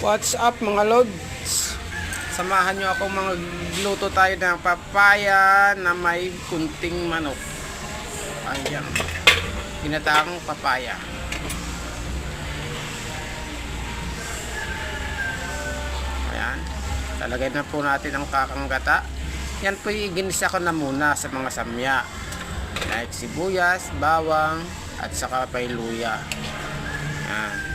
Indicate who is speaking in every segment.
Speaker 1: What's up mga lods? Samahan nyo ako magluto tayo ng papaya na may kunting manok. Ayan. Ginataang papaya. Ayan. Talagay na po natin ang kakanggata. Yan po iginisa ko na muna sa mga samya. Like sibuyas, bawang, at saka pailuya. Ayan.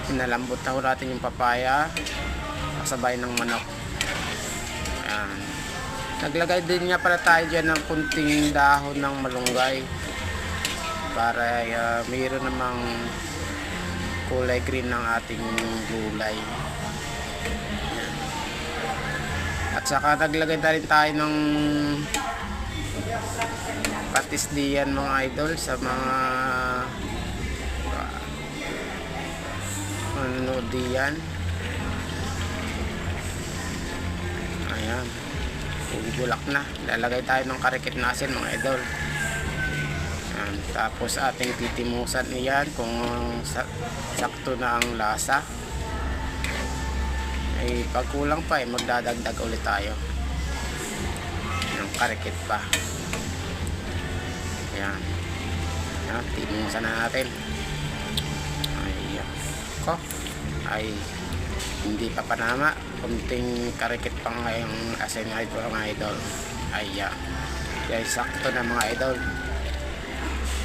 Speaker 1: Pinalambot na ho natin yung papaya kasabay ng manok. Ayan. Naglagay din nga pala tayo dyan ng kunting dahon ng malunggay para mayroon namang kulay green ng ating gulay. Ayan. At saka naglagay na rin tayo ng patis diyan mga idol sa mga ano diyan. Ayan, bubulak na. Lalagay tayo ng karikit nasin mga idol. Ayan. Tapos ating titimusan iyan kung sakto na ang lasa. Ay pag kulang pa magdadagdag ulit tayo ng karikit pa. Ayan. Ayan, titimusan na natin. Ay hindi pa panama, kunting karikit pa ngayong asin ito mga idol. Ayan, kaya sakto na mga idol,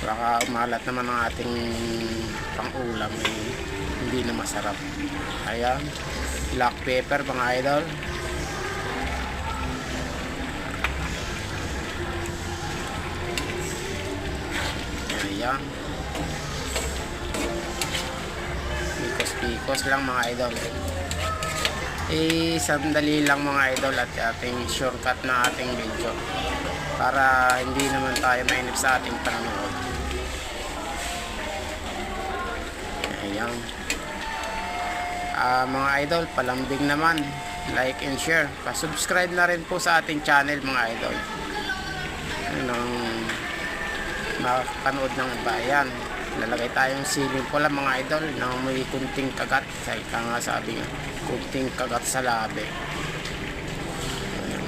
Speaker 1: baka umalat naman ang ating pang-ulam hindi na masarap. Ayan, black pepper mga idol. Ayan, pikos lang mga idol. Sandali lang mga idol at ating shortcut na ating video para hindi naman tayo mainip sa ating panonood. Ayan. Mga idol, palambing naman, like and share, pa-subscribe na rin po sa ating channel mga idol nang makapanood ng bayan. Lalagay tayong siling pula mga idol na may kunting kagat, sa ika nga sabi nga, kunting kagat sa labi. Ayan.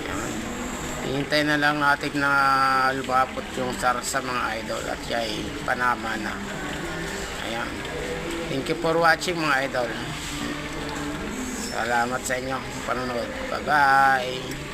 Speaker 1: Ayan. Hihintay na lang natin na lumapot yung sarsa mga idol at yay panama na. Ayan. Thank you for watching mga idol. Salamat sa inyong panonood. Bye bye.